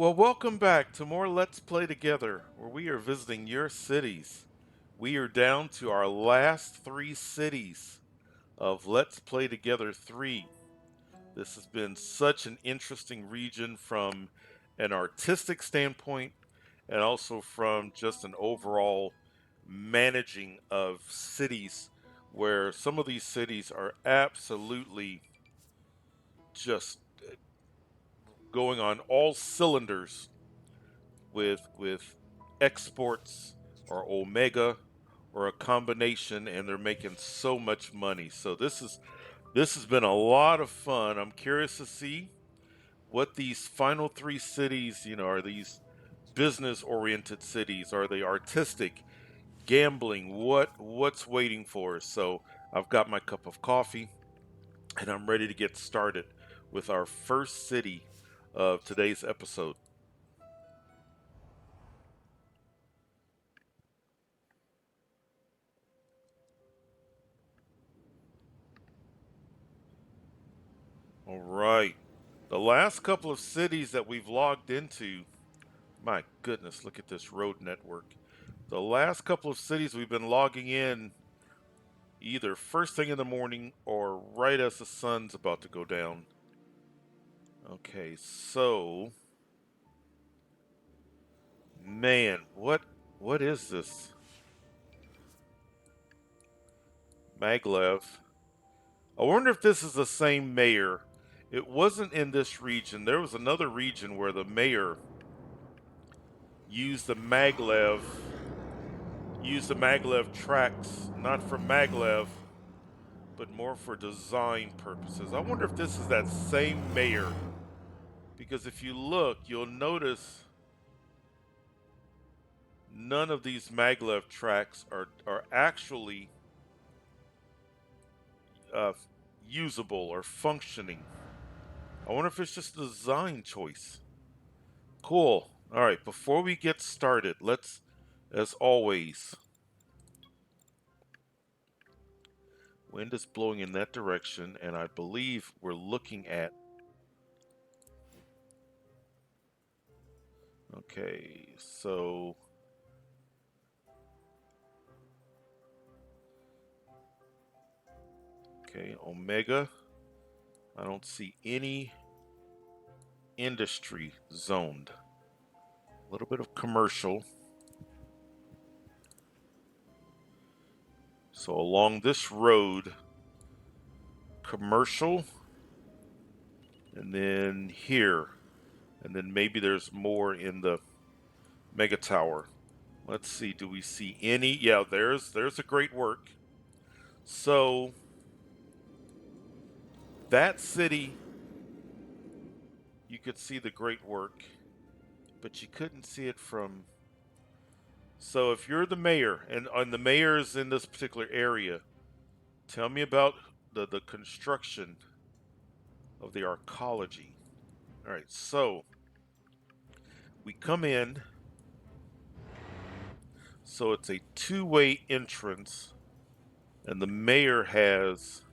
Well, welcome back to more Let's Play Together, where we are visiting your cities. We are down to our last three cities of Let's Play Together 3. This has been such an interesting region from an artistic standpoint and also from just an overall managing of cities, where some of these cities are absolutely just going on all cylinders with exports or omega or a combination, and they're making so much money. So this has been a lot of fun. I'm curious to see what these final three cities, are these business oriented cities? Are they artistic, gambling? What's waiting for us? So I've got my cup of coffee and I'm ready to get started with our first city of today's episode. All right. The last couple of cities that we've logged into, my goodness, look at this road network. The last couple of cities we've been logging in either first thing in the morning or right as the sun's about to go down. Okay, so man, what is this? Maglev. I wonder if this is the same mayor. It wasn't in this region. There was another region where the mayor used the maglev tracks, not for maglev, but more for design purposes. I wonder if this is that same mayor, because if you look, you'll notice none of these maglev tracks are actually uh, usable or functioning. I wonder if it's just a design choice. Cool. All right, before we get started, let's, as always, wind is blowing in that direction, and I believe we're looking at. Okay, so okay, Omega. I don't see any industry zoned. A little bit of commercial. So along this road, commercial, and then here, and then maybe there's more in the mega tower. Let's see, do we see any? Yeah, there's a great work. So that city, you could see the great work, but you couldn't see it from. So if you're the mayor and the mayor is in this particular area, tell me about the construction of the arcology. All right, so we come in, so it's a two-way entrance, and the mayor has.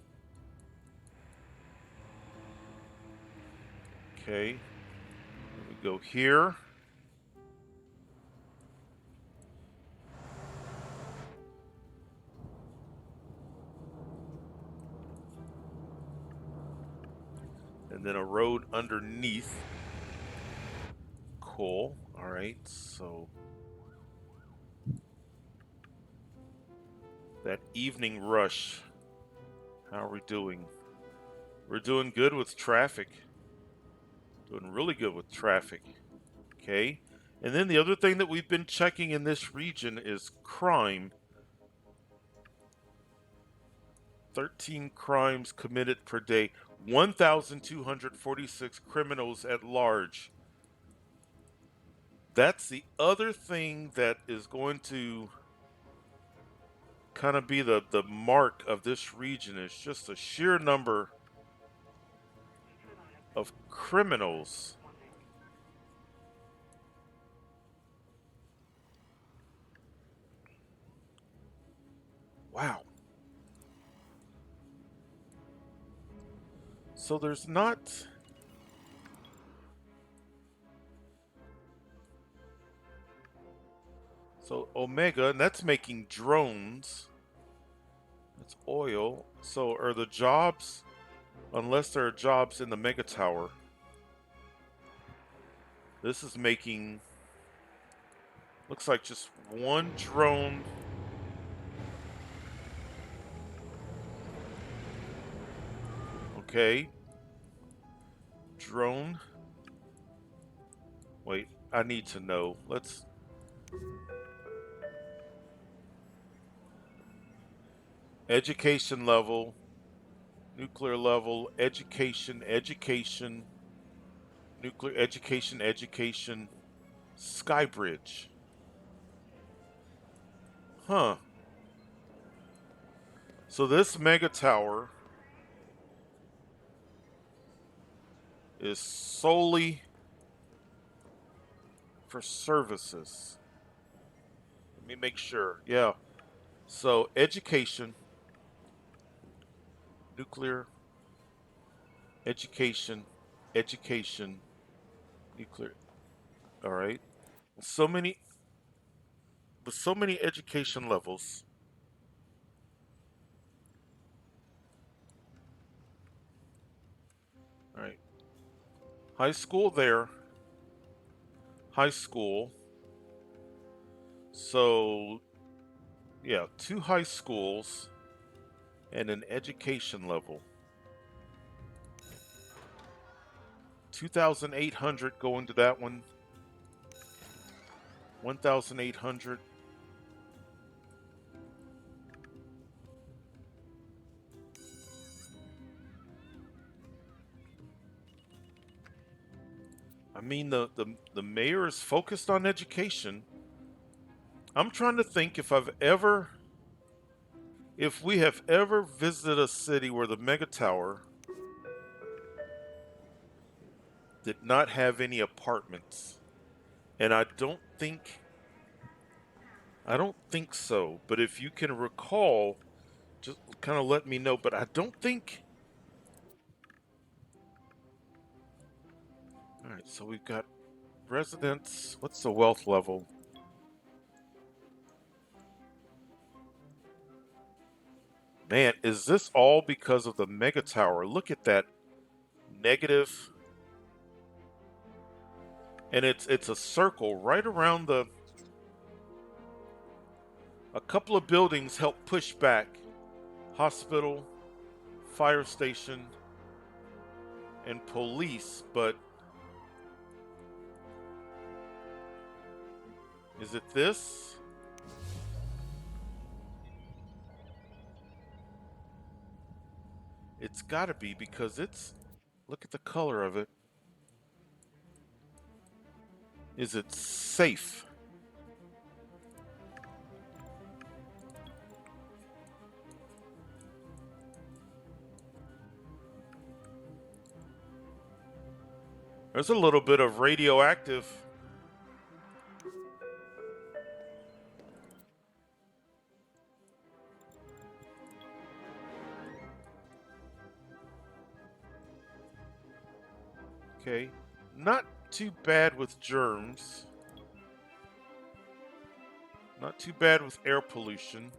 Okay, we go here. And then a road underneath. Cool. All right, so that evening rush. How are we doing? We're doing good with traffic. Doing really good with traffic. Okay. And then the other thing that we've been checking in this region is crime. 13 crimes committed per day. 1,246 criminals at large. That's the other thing that is going to kind of be the mark of this region, is just the sheer number of criminals. Wow. So there's not. So Omega, and that's making drones. That's oil. So are the jobs, unless there are jobs in the mega tower, this is making, looks like just one drone. Okay. Drone. Wait, I need to know. Let's, education level, nuclear level, education, nuclear education, Skybridge. Huh. So this mega tower is solely for services. Let me make sure. Yeah. So education, nuclear, education, education, nuclear. All right. So many, with so many education levels. All right. High school there. High school. So yeah, two high schools and an education level. 2,800 going to that one. 1,800. I mean, the mayor is focused on education. I'm trying to think if we have ever visited a city where the mega tower did not have any apartments. And I don't think so. But if you can recall, just kind of let me know. But I don't think. All right, so we've got residents. What's the wealth level? Man, is this all because of the mega tower? Look at that negative, and it's a circle right around the. A couple of buildings help push back hospital, fire station, and police, but is it this? It's got to be because it's. Look at the color of it. Is it safe? There's a little bit of radioactive. Okay. Not too bad with germs. Not too bad with air pollution.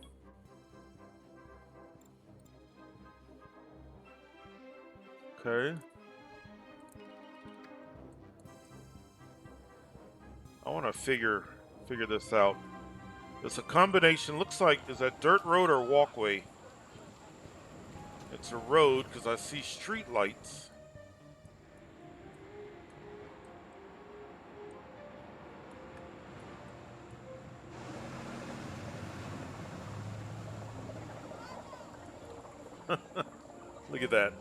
Okay. I want to figure this out. It's a combination. Looks like, is that dirt road or walkway? It's a road because I see street lights. Look at that.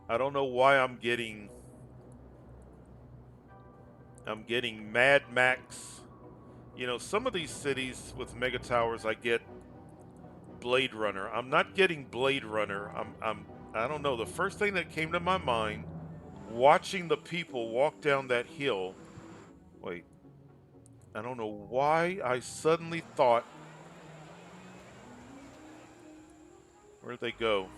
I don't know why I'm getting Mad Max. You know, some of these cities with mega towers I get Blade Runner. I'm not getting Blade Runner. I don't know. The first thing that came to my mind watching the people walk down that hill. Wait, I don't know why I suddenly thought, where'd they go?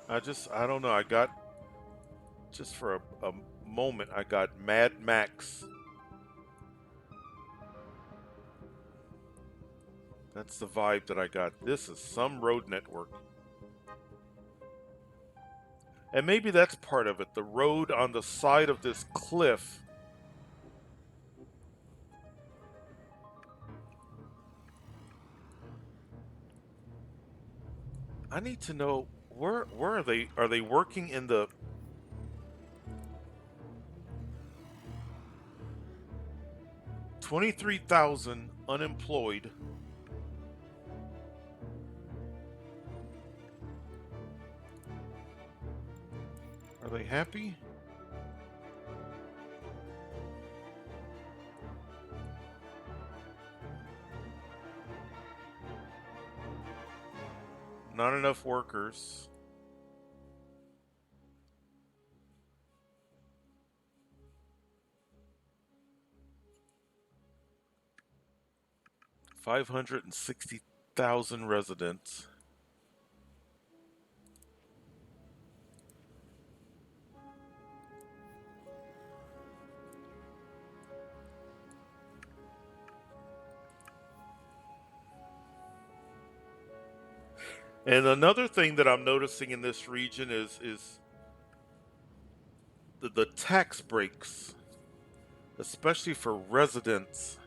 I don't know. I got, just for a moment, I got Mad Max. That's the vibe that I got. This is some road network. And maybe that's part of it. The road on the side of this cliff. I need to know, where are they? Are they working in the 23,000 unemployed? Are they happy? Not enough workers. $560,000 residents. And another thing that I'm noticing in this region is the tax breaks, especially for residents.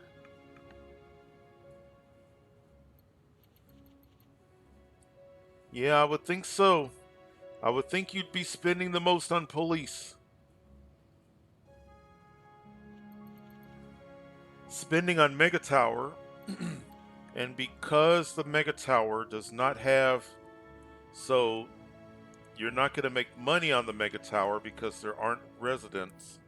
Yeah, I would think so. I would think you'd be spending the most on police. Spending on Mega Tower, and because the Mega Tower does not have, so you're not going to make money on the Mega Tower because there aren't residents.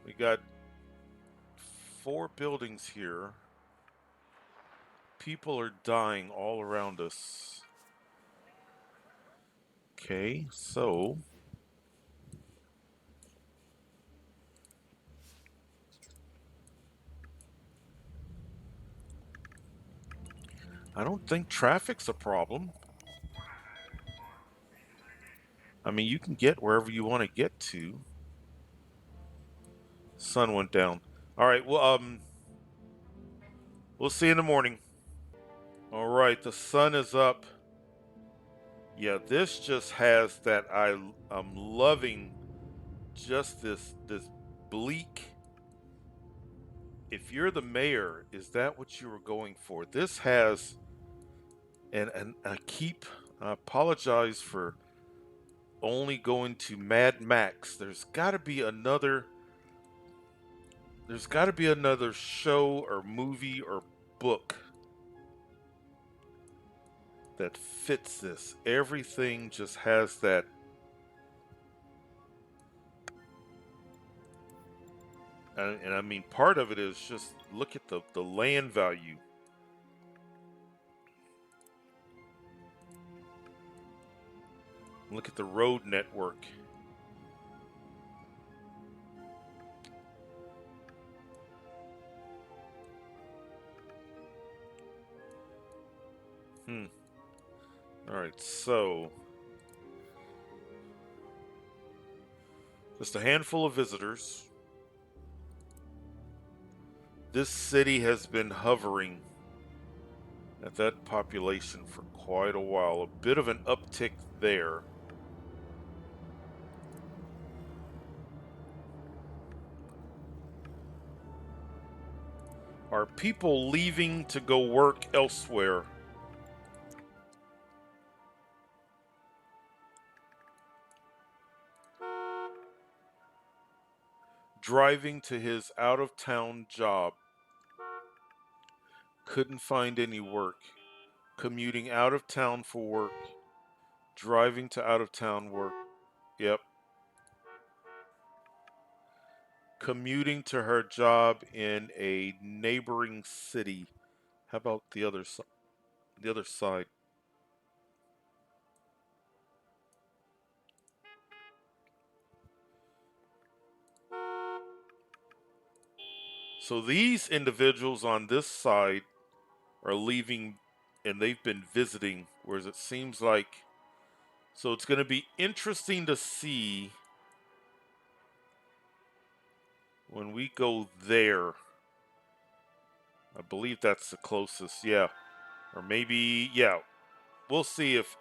We got 4 buildings here. People are dying all around us. Okay, so I don't think traffic's a problem. I mean, you can get wherever you want to get to. Sun went down. All right, well, we'll see you in the morning. All right, the sun is up. Yeah, this just has that. I'm loving just this bleak. If you're the mayor, is that what you were going for? This has, and I apologize for only going to Mad Max. There's got to be another show or movie or book that fits this. Everything just has that. And I mean, part of it is just look at the land value. Look at the road network. Hmm. All right, so just a handful of visitors. This city has been hovering at that population for quite a while. A bit of an uptick there. Are people leaving to go work elsewhere? Driving to his out of town job. Couldn't find any work. Commuting out of town for work. Driving to out of town work. Yep. Commuting to her job in a neighboring city. How about the other side? The other side. So these individuals on this side are leaving and they've been visiting, whereas it seems like. So it's going to be interesting to see when we go there. I believe that's the closest, yeah. Or maybe, yeah. We'll see if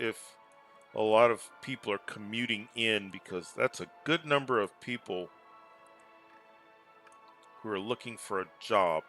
a lot of people are commuting in, because that's a good number of people who are looking for a job.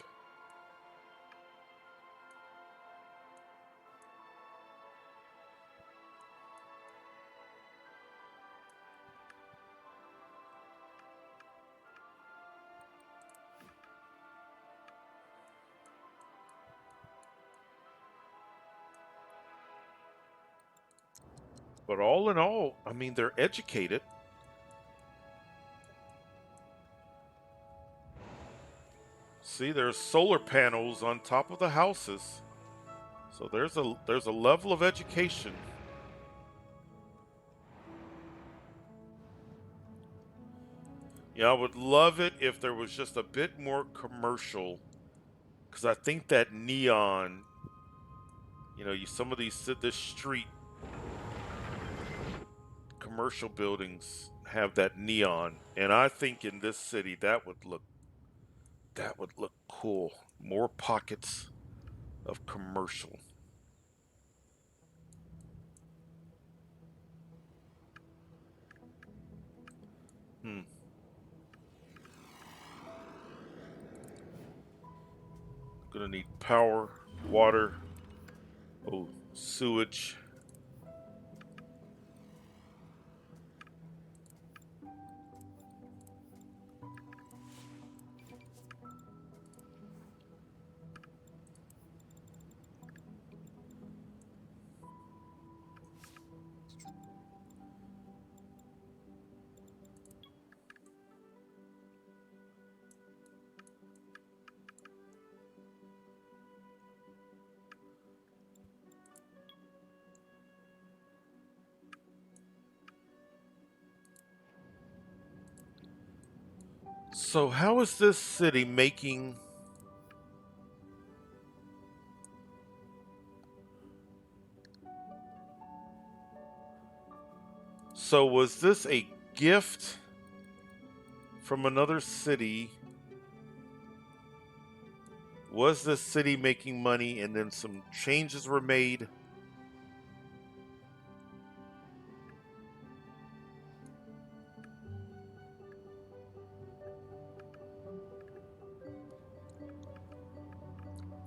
But all in all, I mean, they're educated. See, there's solar panels on top of the houses. So there's a level of education. Yeah, I would love it if there was just a bit more commercial, because I think that neon, some of this street commercial buildings have that neon, and I think in this city that would look cool. More pockets of commercial. Hmm. Gonna need power, water, oh, sewage. So how is this city making? So was this a gift from another city? Was this city making money and then some changes were made?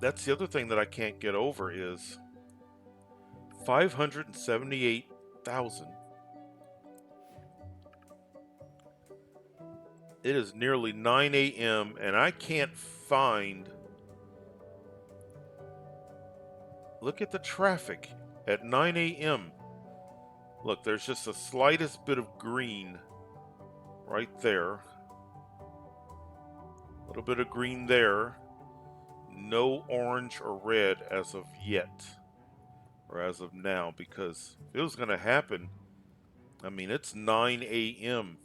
That's the other thing that I can't get over is 578,000. It is nearly 9 a.m. and I can't find. Look at the traffic at 9 a.m. Look, there's just the slightest bit of green right there. A little bit of green there. No orange or red as of yet, or as of now, because if it was going to happen, I mean, it's 9 a.m.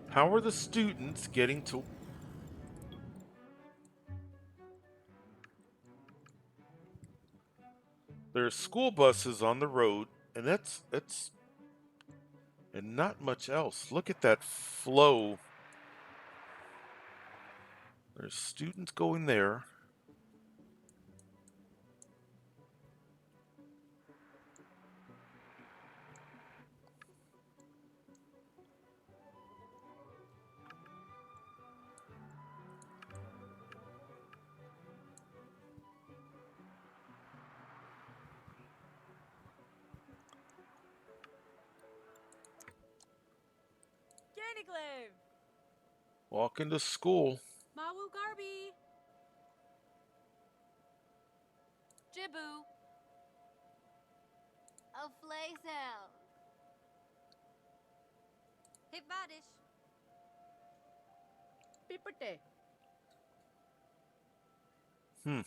How are the students getting to? There's school buses on the road, and that's and not much else. Look at that flow. There's students going there. Candy Clave! Walking to school. Mawu Garby. Jibu. A flay sound. Hibadish. Pipate. Hmm.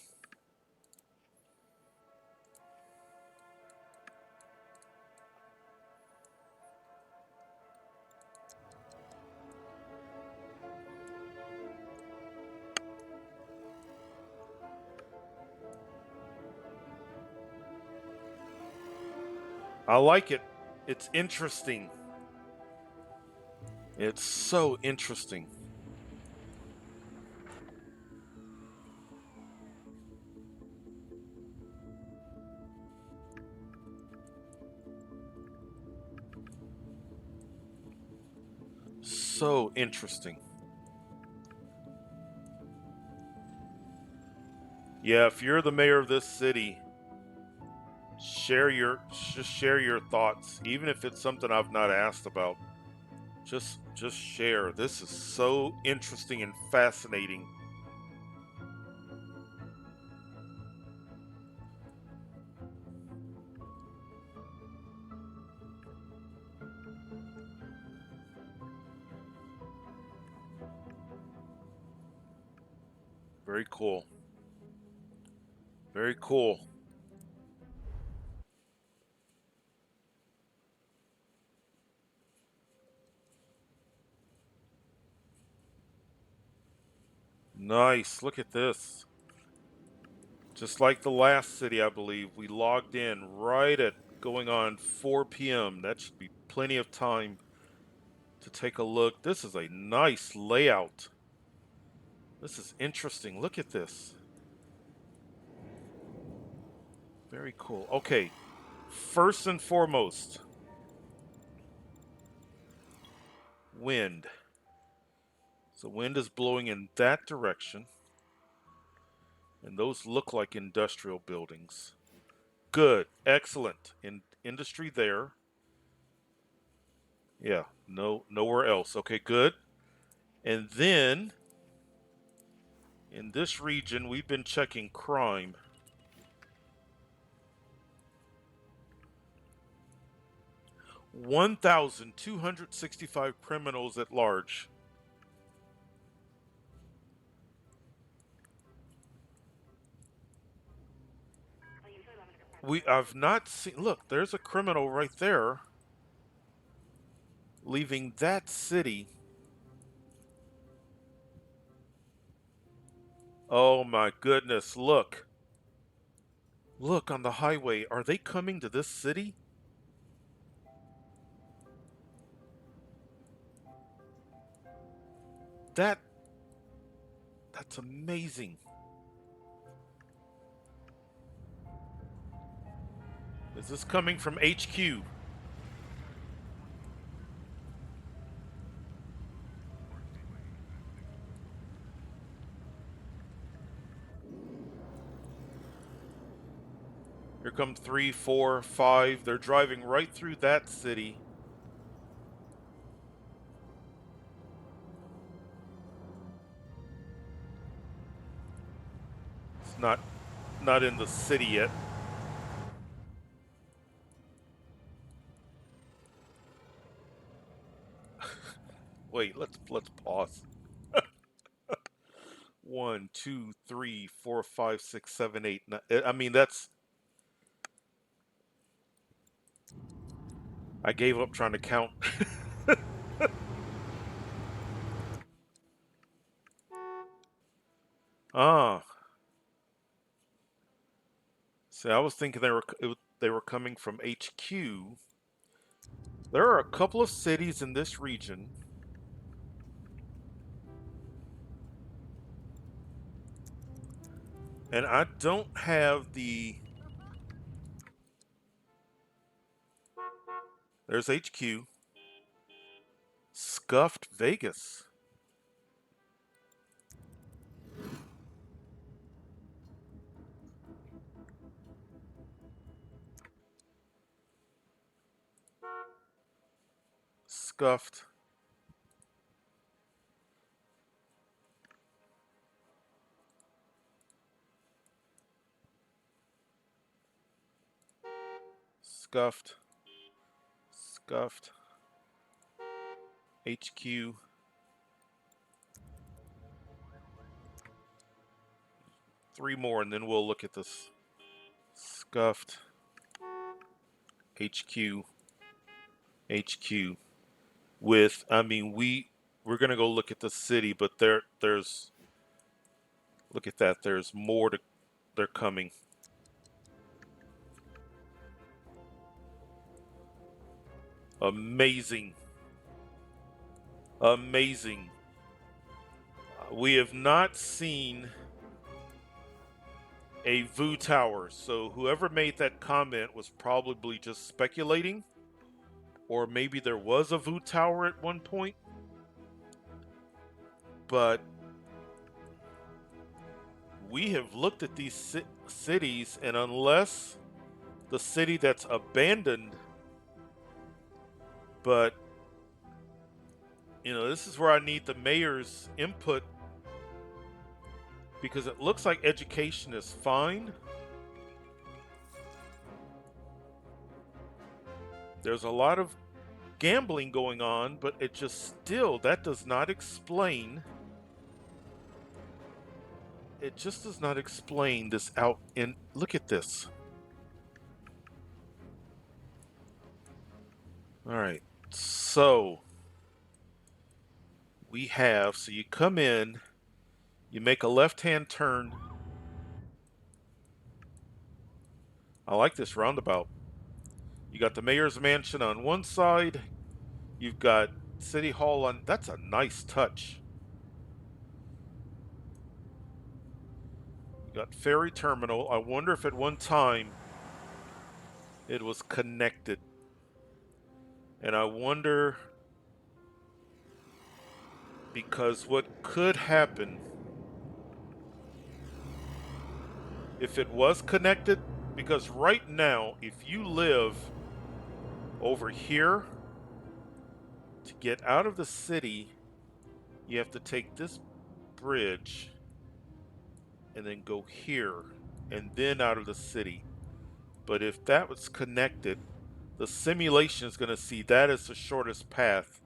I like it. It's interesting. It's so interesting. So interesting. Yeah, if you're the mayor of this city, just share your thoughts, even if it's something I've not asked about. Just share. This is so interesting and fascinating. Very cool. Very cool. Nice. Look at this. Just like the last city, I believe, we logged in right at going on 4 p.m. That should be plenty of time to take a look. This is a nice layout. This is interesting. Look at this. Very cool. Okay. First and foremost, wind. So wind is blowing in that direction, and those look like industrial buildings. Good. Excellent. In industry there. Yeah. Nowhere else. Okay, good. And then in this region, we've been checking crime. 1,265 criminals at large. I've not seen. Look, there's a criminal right there leaving that city. Oh my goodness, look. Look on the highway. Are they coming to this city? That that's amazing. Is this coming from HQ? Here come 3, 4, 5. They're driving right through that city. It's not in the city yet. Wait, let's pause. 1, 2, 3, 4, 5, 6, 7, 8. I mean, that's. I gave up trying to count. Ah, see, I was thinking they were coming from HQ. There are a couple of cities in this region, and I don't have the. There's HQ. Scuffed Vegas. Scuffed. scuffed, scuffed, HQ. Three more, and then we'll look at this. Scuffed, HQ, HQ. With, I mean, we're gonna go look at the city, but there's look at that. There's more to. They're coming. Amazing, amazing. We have not seen a VU tower, so whoever made that comment was probably just speculating, or maybe there was a VU tower at one point. But we have looked at these cities, and unless the city that's abandoned, but this is where I need the mayor's input, because it looks like education is fine. There's a lot of gambling going on, but it just still, that does not explain. It just does not explain this out. And look at this. All right. So we have, so you come in, you make a left-hand turn. I like this roundabout. You got the mayor's mansion on one side. You've got City Hall on, that's a nice touch. You got Ferry Terminal. I wonder if at one time it was connected. And I wonder, because what could happen if it was connected, because right now, if you live over here, to get out of the city, you have to take this bridge and then go here and then out of the city. But if that was connected, the simulation is going to see that as the shortest path.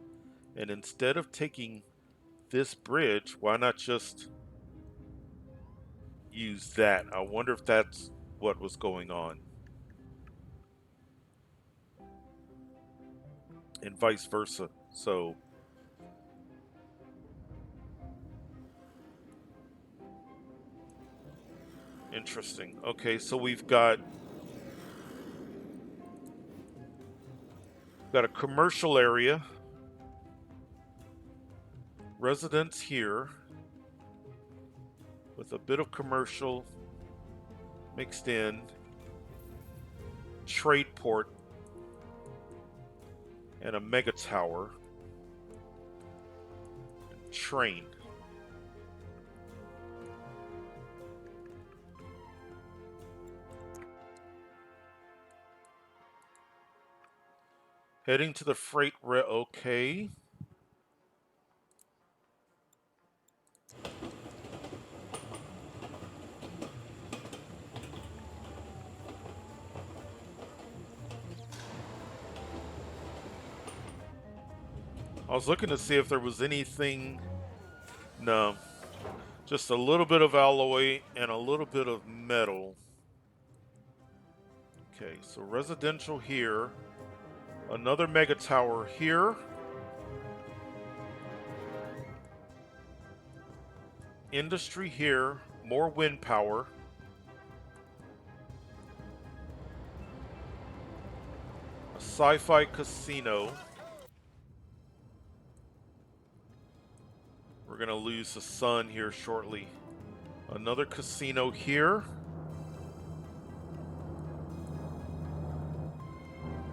And instead of taking this bridge, why not just use that? I wonder if that's what was going on. And vice versa. So interesting. Okay, so we've got a commercial area, residents here, with a bit of commercial mixed in, trade port, and a mega tower, and train. Heading to the freight rail. Okay. I was looking to see if there was anything. No. Just a little bit of alloy and a little bit of metal. Okay, so residential here. Another mega tower here. Industry here. More wind power. A sci-fi casino. We're going to lose the sun here shortly. Another casino here.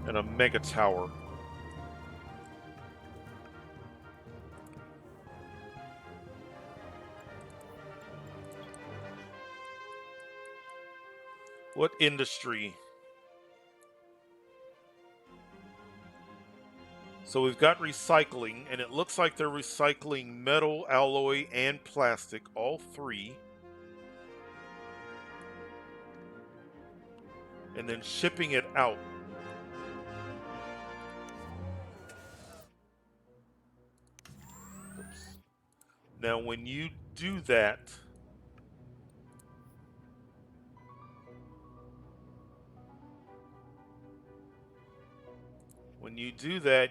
And a mega tower. What industry? So we've got recycling, and it looks like they're recycling metal, alloy, and plastic, all three. And then shipping it out. Now, when you do that,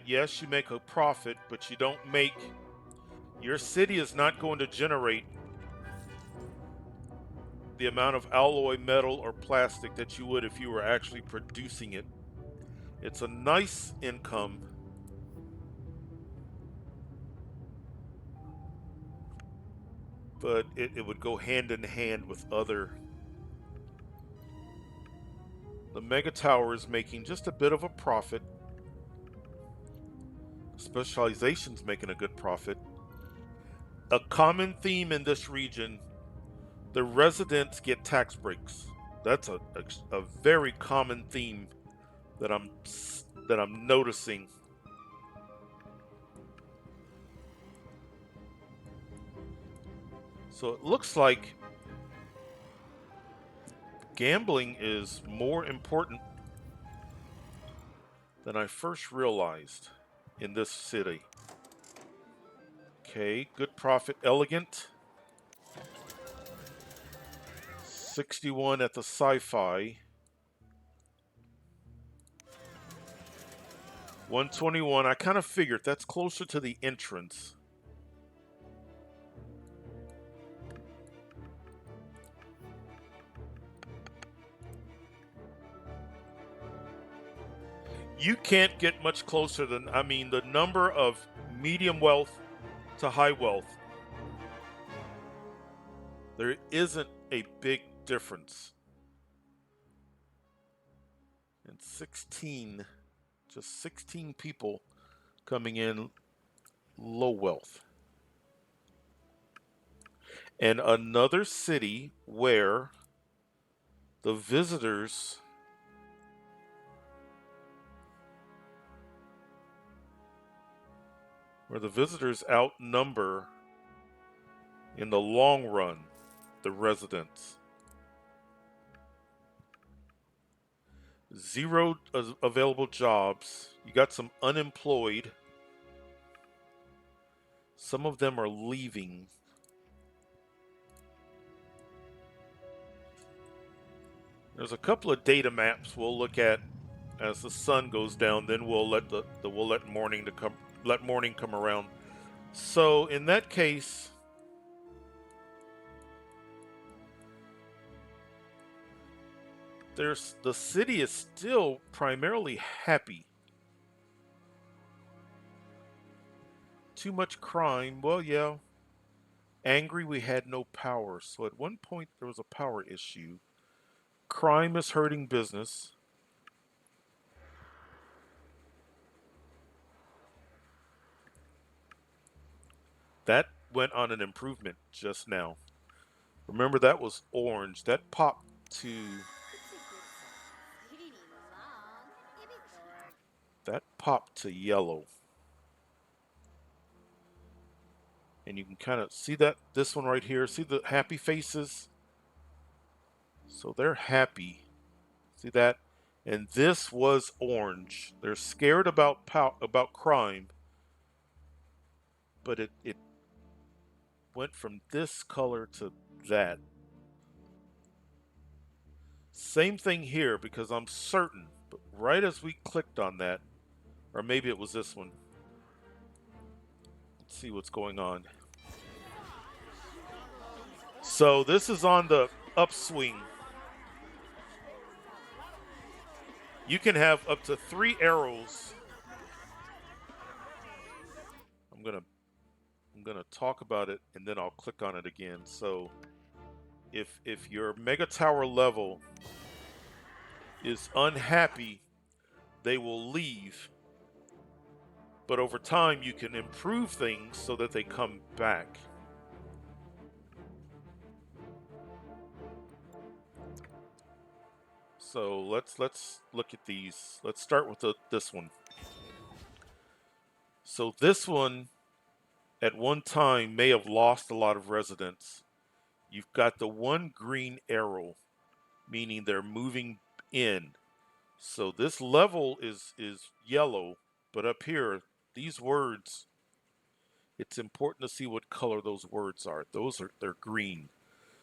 yes, you make a profit, but you don't make, your city is not going to generate the amount of alloy metal or plastic that you would if you were actually producing it. It's a nice income, but it would go hand in hand with other. The Mega Tower is making just a bit of a profit. Specialization's making a good profit. A common theme in this region, the residents get tax breaks. That's a very common theme that I'm noticing. So it looks like gambling is more important than I first realized in this city. Okay, good profit, elegant. 61 at the sci-fi. 121. I kind of figured that's closer to the entrance. You can't get much closer than, I mean, the number of medium wealth to high wealth. There isn't a big difference. And 16, just 16 people coming in low wealth. And another city where the visitors outnumber in the long run the residents. Zero available jobs. You got some unemployed. Some of them are leaving. There's a couple of data maps we'll look at as the sun goes down. Then we'll let morning come around. So in that case, the city is still primarily happy. Too much crime. Well, yeah. Angry we had no power. So at one point there was a power issue. Crime is hurting business. That went on an improvement just now. Remember that was orange. That popped to yellow. And you can kind of see that this one right here. See the happy faces? So they're happy. See that? And this was orange. They're scared about crime, but it went from this color to that. Same thing here because I'm certain, but right as we clicked on that, or maybe it was this one. Let's see what's going on. So this is on the upswing. You can have up to 3 arrows. I'm gonna talk about it and then I'll click on it again. So if your mega tower level is unhappy, they will leave. But over time you can improve things so that they come back. So let's look at these. Let's start with this one. So this one at one time may have lost a lot of residents. You've got the one green arrow, meaning they're moving in. So this level is yellow, but up here, these words it's important to see what color those words are. They're green.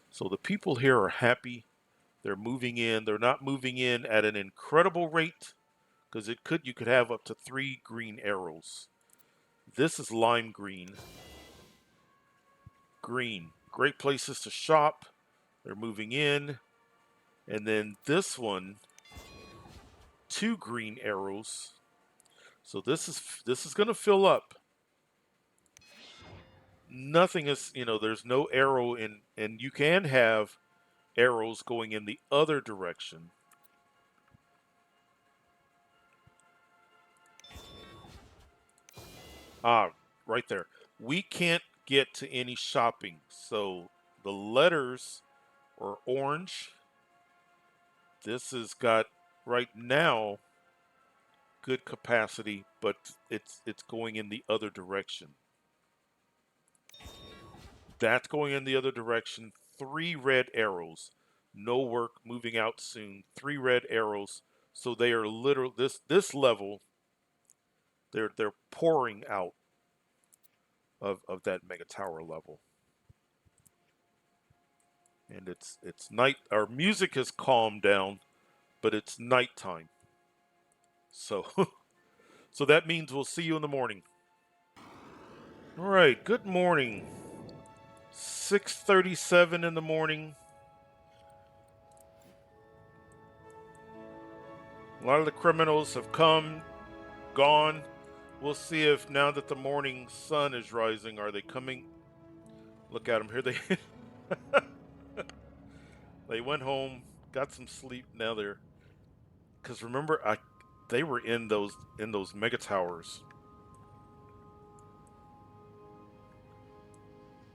So the people here are happy. They're moving in. They're not moving in at an incredible rate because you could have up to 3 green arrows. This is lime green. Green. Great places to shop. They're moving in. And then this one, 2 green arrows. So this is going to fill up. Nothing is, there's no arrow in, and you can have arrows going in the other direction. Ah, right there. We can't get to any shopping. So the letters are orange. This has got right now good capacity, but it's going in the other direction. That's going in the other direction. 3 red arrows. No work, moving out soon. 3 red arrows. So they are literal this level, they're pouring out of that mega tower level. And it's night. Our music has calmed down, but it's nighttime. So so that means we'll see you in the morning. All right, good morning. 6:37 in the morning. A lot of the criminals have come, gone. We'll see if now that the morning sun is rising, are they coming? Look at them here. They went home, got some sleep. Now they're because remember they were in those mega towers.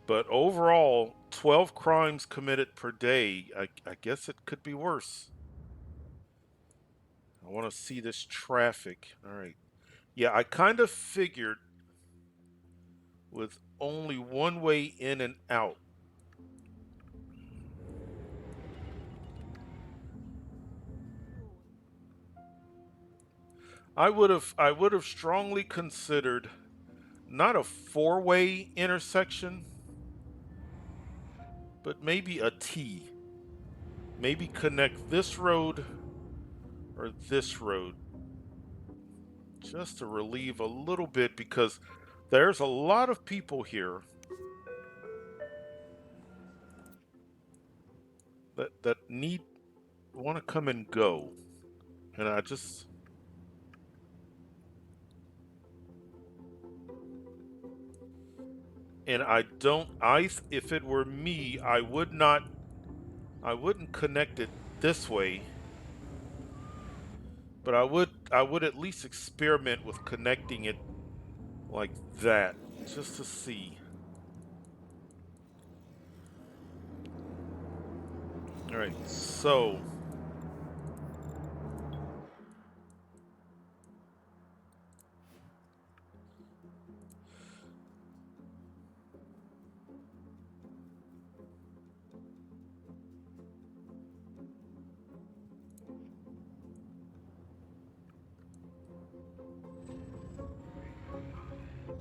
But overall, 12 crimes committed per day. I guess it could be worse. I want to see this traffic. All right. Yeah, I kind of figured with only one way in and out. I would have strongly considered not a four-way intersection, but maybe a T. Maybe connect this road or this road just to relieve a little bit because there's a lot of people here that need want to come and go. And I don't I if it were me, I wouldn't connect it this way, but I would at least experiment with connecting it like that just to see. All right. So,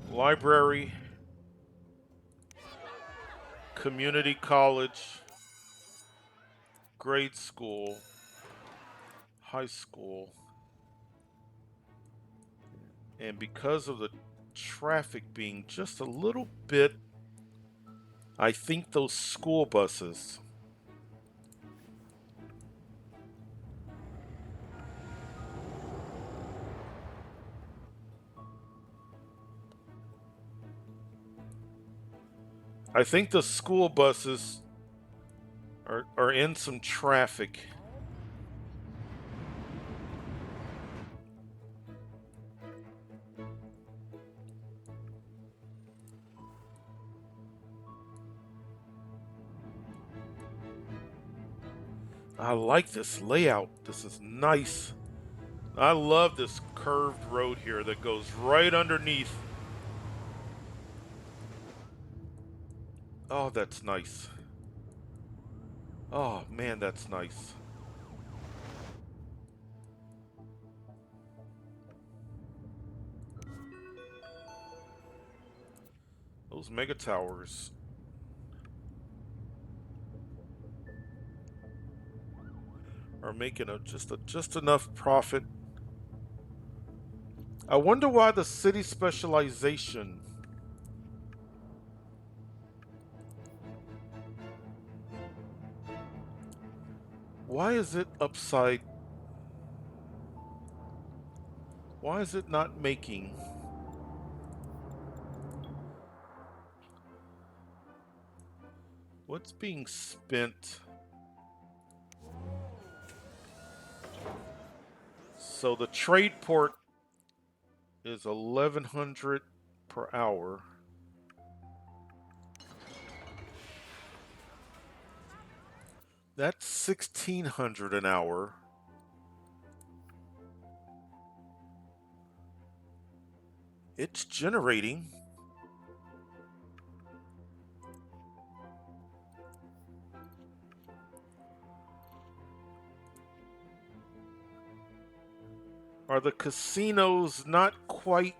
library, community college, grade school, high school, and because of the traffic being just a little bit, I think those school buses. I think the school buses are in some traffic. I like this layout. This is nice. I love this curved road here that goes right underneath. Oh, that's nice. Oh, man, that's nice. Those mega towers are making just enough profit. I wonder why the city specialization. Why is it upside? Why is it not making? What's being spent? So the trade port is 1100 per hour. That's 1600 an hour. It's generating. Are the casinos not quite?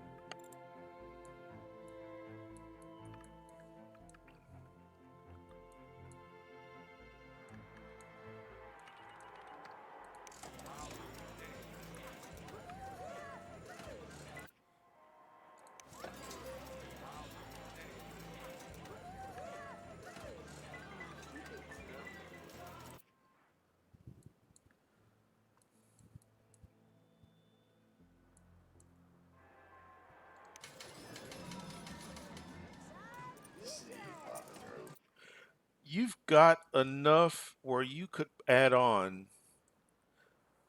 You've got enough where you could add on.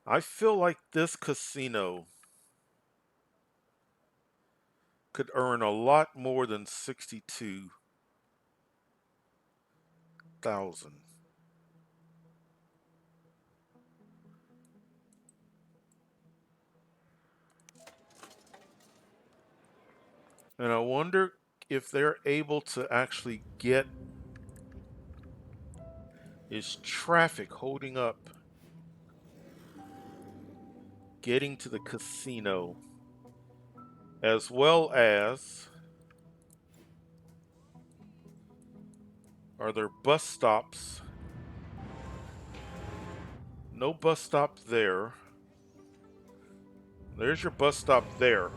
I feel like this casino could earn a lot more than 62,000. And I wonder if they're able to actually get, is traffic holding up getting to the casino, as well as are there bus stops? No bus stop there. There's your bus stop there.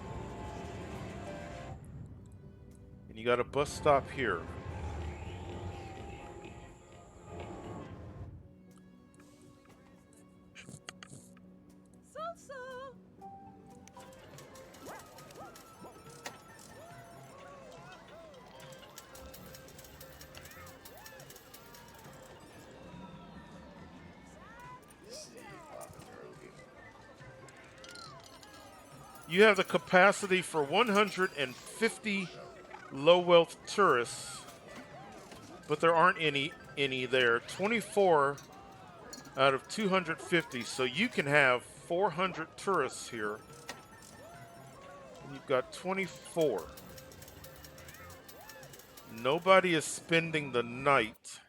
And you got a bus stop here. Salsa. You have the capacity for 150 low wealth tourists, but there aren't any there. 24 out of 250, so you can have 400 tourists here. And you've got 24. Nobody is spending the night.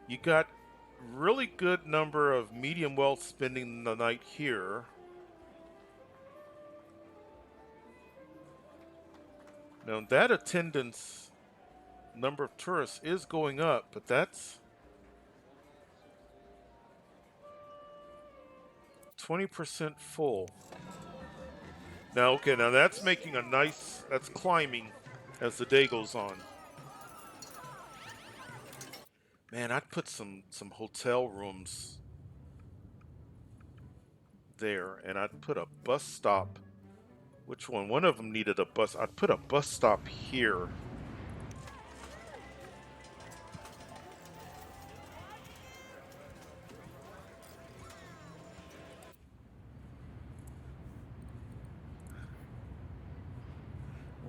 You got really good number of medium wealth spending the night here. Now that attendance number of tourists is going up, but that's 20% full. Now, okay, now that's making a nice, that's climbing as the day goes on. Man, I'd put some hotel rooms there, and I'd put a bus stop. Which one? One of them needed a bus. I'd put a bus stop here.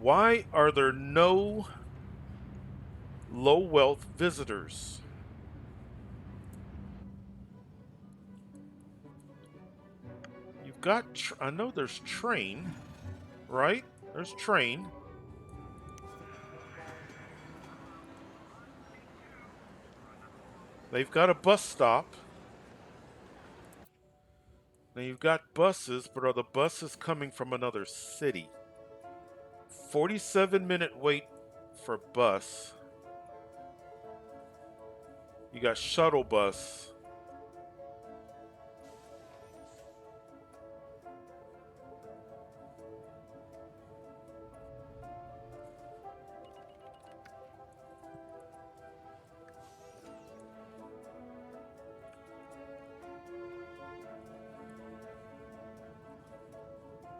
Why are there no low wealth visitors? You've got, I know there's train, right? There's train. They've got a bus stop. Now you've got buses, but are the buses coming from another city? 47-minute wait for bus. You got shuttle bus.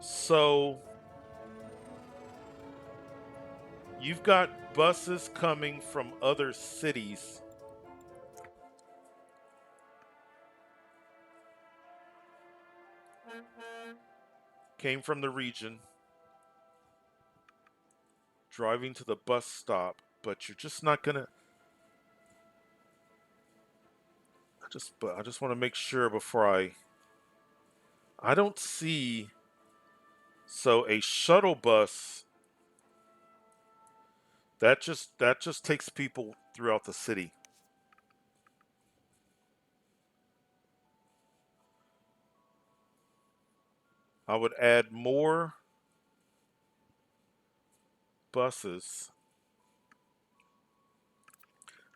So you've got buses coming from other cities. Came from the region, driving to the bus stop, but you're just not gonna. I just want to make sure before I don't see. So a shuttle bus that just takes people throughout the city. I would add more buses,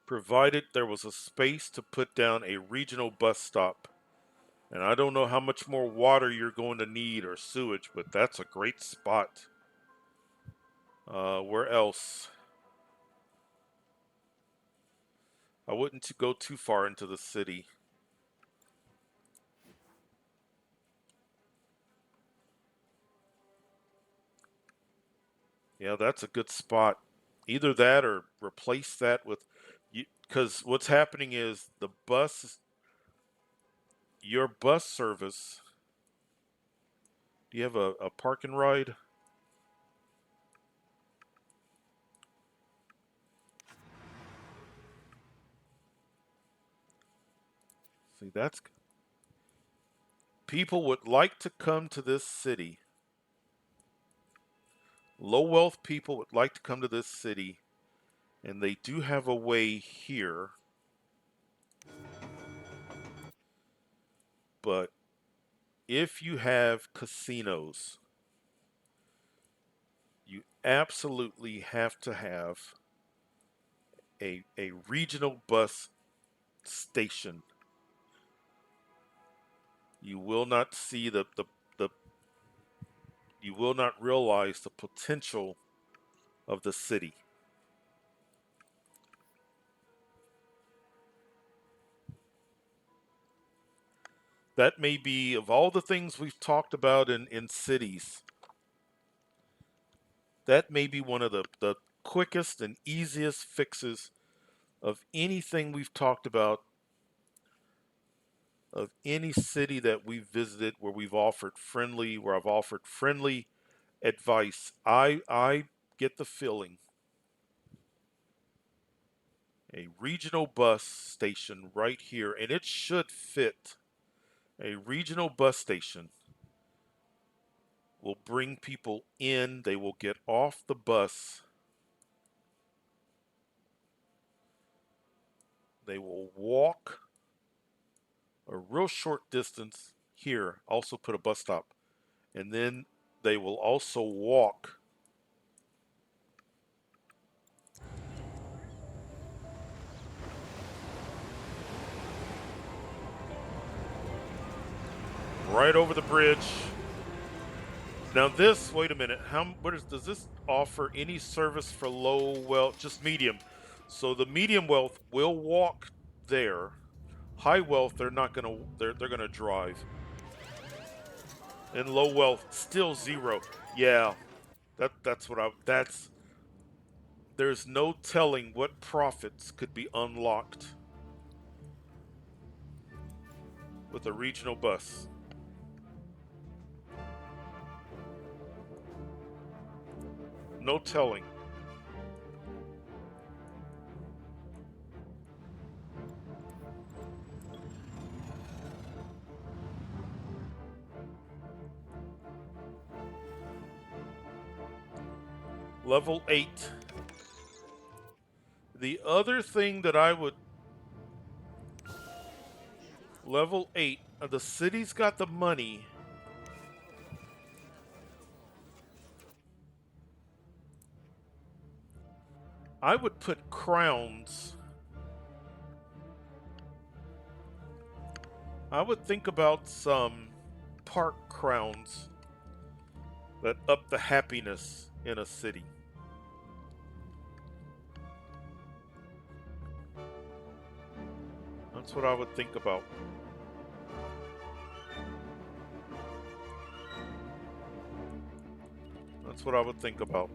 provided there was a space to put down a regional bus stop. And I don't know how much more water you're going to need or sewage, but that's a great spot. Where else? I wouldn't go too far into the city. Yeah, that's a good spot. Either that or replace that with, because what's happening is your bus service. Do you have a park and ride? See, that's people would like to come to this city. Low wealth people would like to come to this city, and they do have a way here, but if you have casinos, you absolutely have to have a regional bus station. You will not see the you will not realize the potential of the city. That may be, of all the things we've talked about in cities, that may be one of the quickest and easiest fixes of anything we've talked about, of any city that we've visited where I've offered friendly advice. I get the feeling a regional bus station right here, and it should fit. A regional bus station will bring people in. They will get off the bus. They will walk a real short distance here, also put a bus stop, and then they will also walk right over the bridge. Now this, wait a minute, does this offer any service for low wealth? Just medium. So the medium wealth will walk there. High wealth, they're gonna drive. And low wealth, still zero. Yeah, that's there's no telling what profits could be unlocked with a regional bus. No telling. Level 8. The other thing that I would level 8 The city's got the money. I would put crowns. I would think about some park crowns that up the happiness in a city. That's what I would think about. That's what I would think about.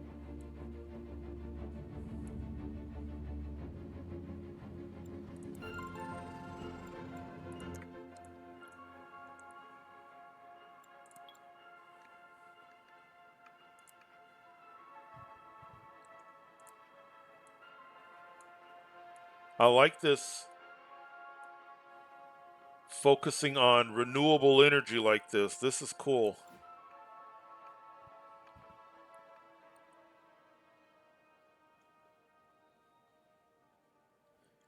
I like this focusing on renewable energy like this. This is cool.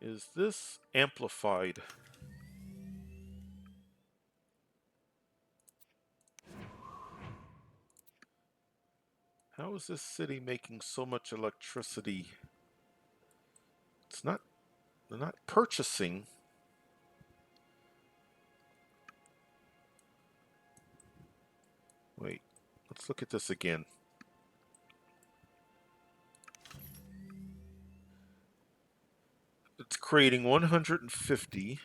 Is this amplified? How is this city making so much electricity? It's not, they're not purchasing. Wait, let's look at this again. It's creating 150,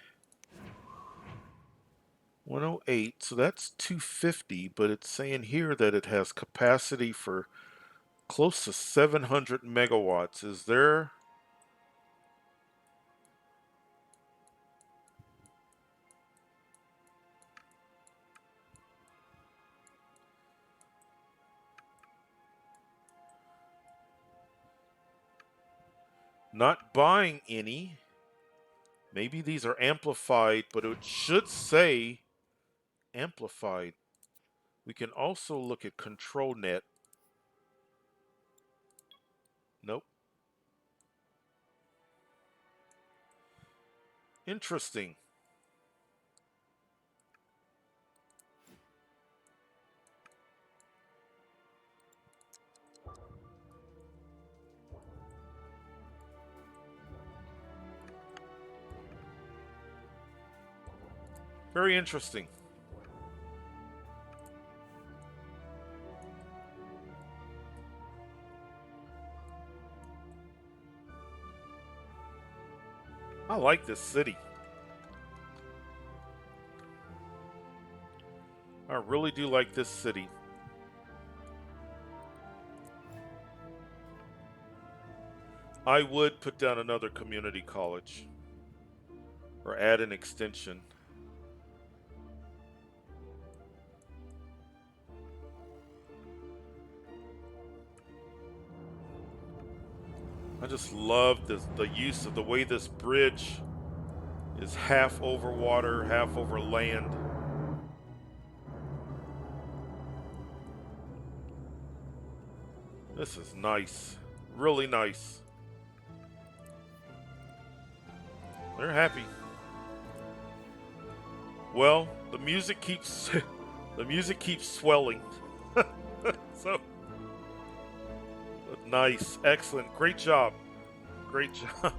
108, so that's 250, but it's saying here that it has capacity for close to 700 megawatts. Is there not buying any? Maybe these are amplified, but it should say amplified. We can also look at control net. Nope. Interesting. Very interesting. I like this city. I really do like this city. I would put down another community college or add an extension. I just love the use of the way this bridge is half over water, half over land. This is nice. Really nice. They're happy. Well, the music keeps the music keeps swelling. So nice, excellent, great job. Great job.